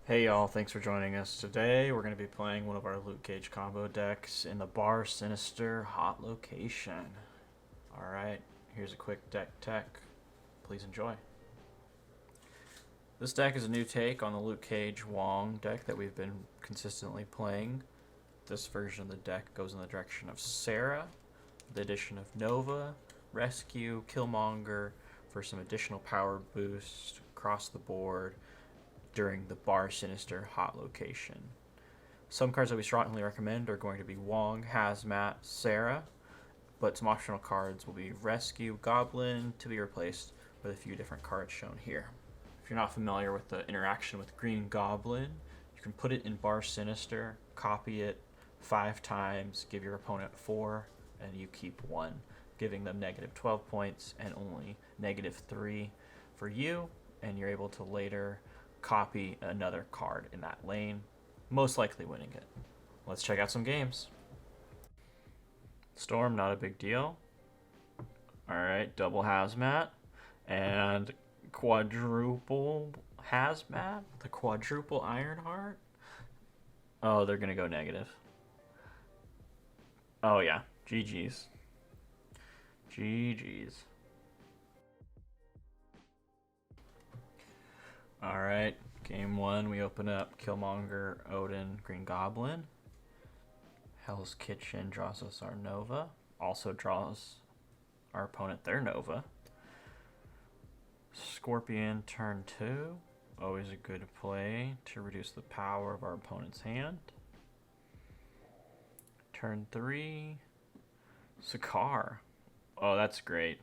Hey y'all, thanks for joining us. Today we're going to be playing one of our Luke Cage combo decks in the Bar Sinister Hot Location. Alright, here's a quick deck tech. Please enjoy. This deck is a new take on the Luke Cage Wong deck that we've been consistently playing. This version of the deck goes in the direction of Sarah, the addition of Nova, Rescue, Killmonger for some additional power boost across the board during the Bar Sinister Hot Location. Some cards that we strongly recommend are going to be Wong, Hazmat, Sarah, but some optional cards will be Rescue, Goblin, to be replaced with a few different cards shown here. If you're not familiar with the interaction with Green Goblin, you can put it in Bar Sinister, copy it 5 times, give your opponent 4, and you keep 1, giving them negative 12 points and only negative 3 for you, and you're able to later copy another card in that lane, most likely winning it. Let's check out some games. Storm, not a big deal. Alright, double Hazmat and quadruple Hazmat, the quadruple Ironheart. Oh, they're gonna go negative. Oh yeah, GG's. GG's. Alright, game 1, we open up Killmonger, Odin, Green Goblin. Hell's Kitchen draws us our Nova. Also draws our opponent their Nova. Scorpion, turn 2. Always a good play to reduce the power of our opponent's hand. Turn 3. Sakaar. Oh, that's great.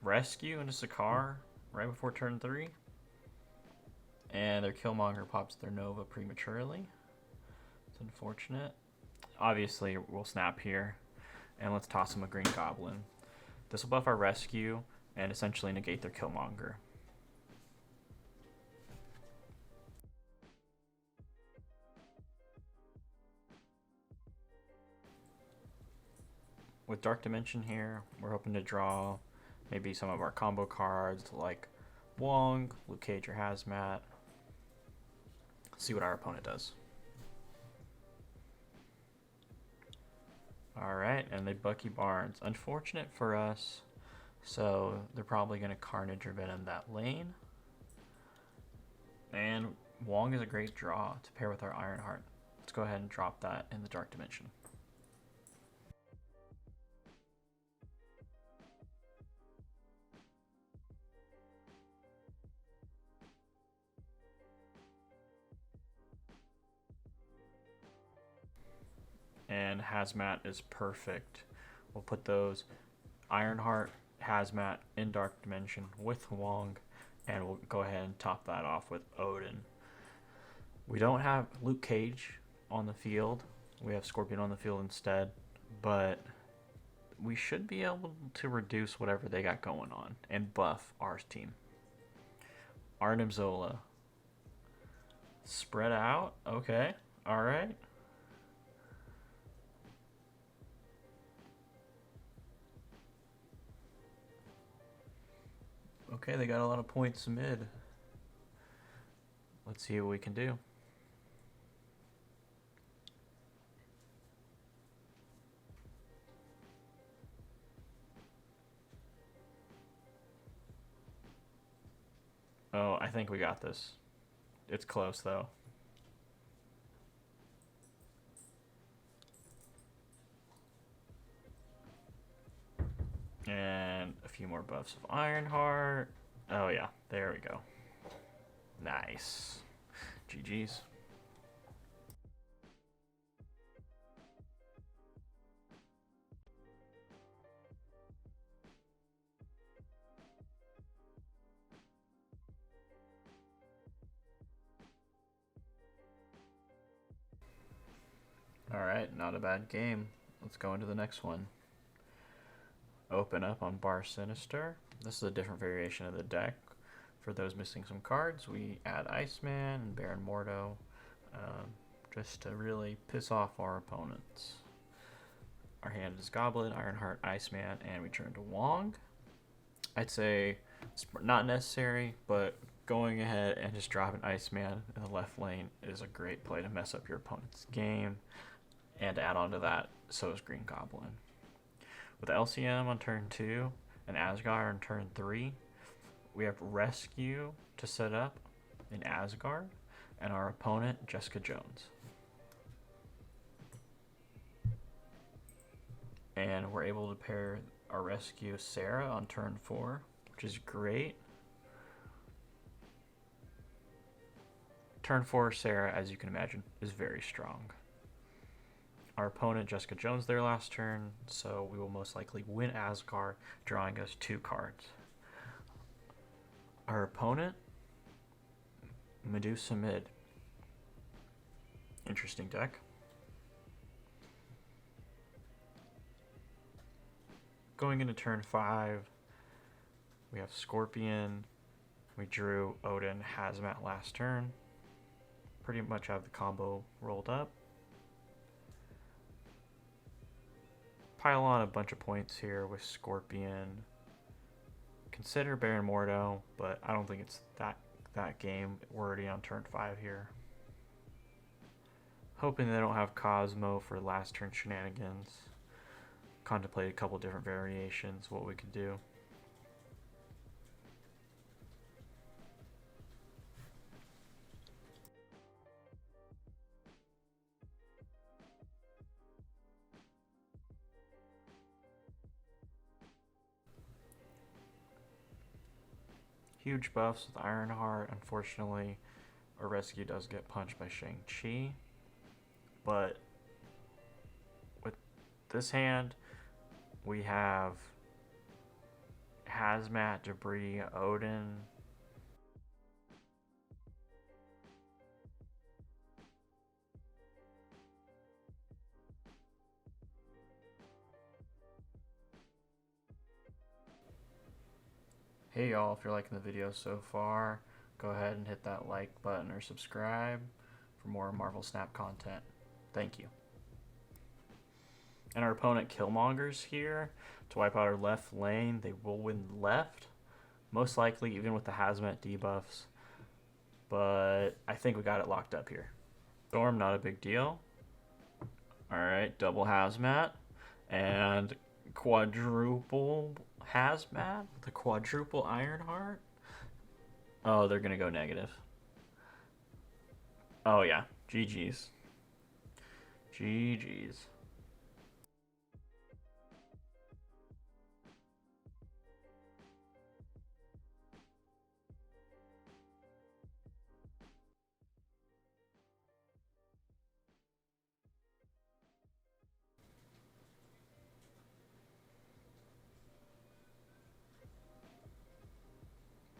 Rescue into Sakaar right before turn 3. And their Killmonger pops their Nova prematurely. It's unfortunate. Obviously, we'll snap here. And let's toss them a Green Goblin. This will buff our Rescue and essentially negate their Killmonger. With Dark Dimension here, we're hoping to draw maybe some of our combo cards like Wong, Luke Cage, or Hazmat. See what our opponent does. Alright, and they Bucky Barnes. Unfortunate for us, so they're probably going to Carnage or Venom that lane. And Wong is a great draw to pair with our Ironheart. Let's go ahead and drop that in the Dark Dimension. And Hazmat is perfect. We'll put those Ironheart, Hazmat in Dark Dimension with Wong, and we'll go ahead and top that off with Odin. We don't have Luke Cage on the field. We have Scorpion on the field instead, but we should be able to reduce whatever they got going on and buff our team. Arnim Zola. Spread out? Okay. Alright. Okay, they got a lot of points mid. Let's see what we can do. Oh, I think we got this. It's close, though. And a few more buffs of Ironheart. Oh yeah, there we go. Nice. GG's. Alright, not a bad game. Let's go into the next one. Open up on Bar Sinister. This is a different variation of the deck. For those missing some cards, we add Iceman and Baron Mordo, just to really piss off our opponents. Our hand is Goblin, Ironheart, Iceman, and we turn to Wong. I'd say it's not necessary, but going ahead and just dropping Iceman in the left lane is a great play to mess up your opponent's game. And to add on to that, so is Green Goblin. With LCM on turn 2 and Asgard on turn 3, we have Rescue to set up in Asgard, and our opponent, Jessica Jones. And we're able to pair our Rescue Sarah on turn 4, which is great. Turn 4 Sarah, as you can imagine, is very strong. Our opponent, Jessica Jones, their last turn, so we will most likely win Asgard, drawing us 2 cards. Our opponent, Medusa Mid. Interesting deck. Going into turn 5, we have Scorpion. We drew Odin Hazmat last turn. Pretty much have the combo rolled up. Pile on a bunch of points here with Scorpion. Consider Baron Mordo, but I don't think it's that game. We're already on turn 5 here. Hoping they don't have Cosmo for last turn shenanigans. Contemplate a couple different variations, what we could do. Huge buffs with Ironheart. Unfortunately, our rescue does get punched by Shang-Chi. But with this hand, we have Hazmat, Debris, Odin. Hey y'all, if you're liking the video so far, go ahead and hit that like button or subscribe for more Marvel Snap content. Thank you. And our opponent Killmonger's here to wipe out our left lane. They will win left, most likely even with the Hazmat debuffs. But I think we got it locked up here. Storm, not a big deal. Alright, double Hazmat and quadruple Hazmat, the quadruple Ironheart. Oh, they're gonna go negative. Oh yeah, GG's. GG's.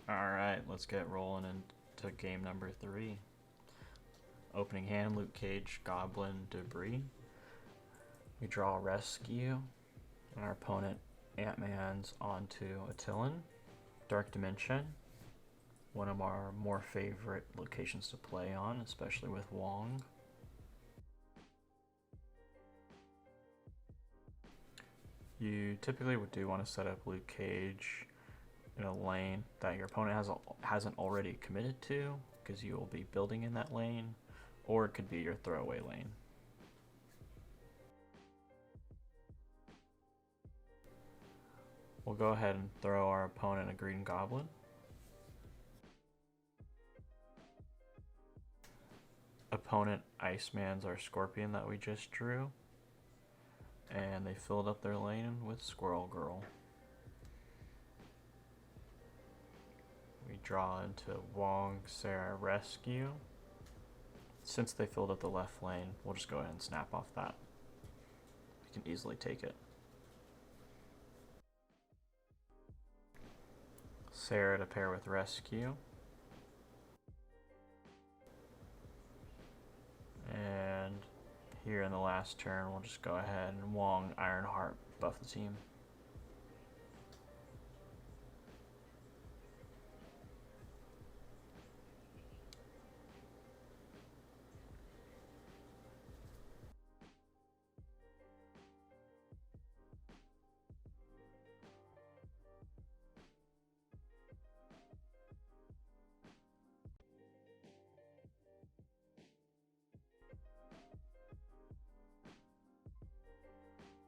Alright, let's get rolling into game number 3. Opening hand, Luke Cage, Goblin, Debris. We draw Rescue, and our opponent Ant-Man's onto Attilan. Dark Dimension, one of our more favorite locations to play on, especially with Wong. You typically do want to set up Luke Cage in a lane that your opponent hasn't already committed to, because you will be building in that lane, or it could be your throwaway lane. We'll go ahead and throw our opponent a Green Goblin. Opponent Iceman's our Scorpion that we just drew, and they filled up their lane with Squirrel Girl. We draw into Wong, Sarah, Rescue. Since they filled up the left lane, we'll just go ahead and snap off that. We can easily take it. Sarah to pair with Rescue. And here in the last turn, we'll just go ahead and Wong, Ironheart, buff the team.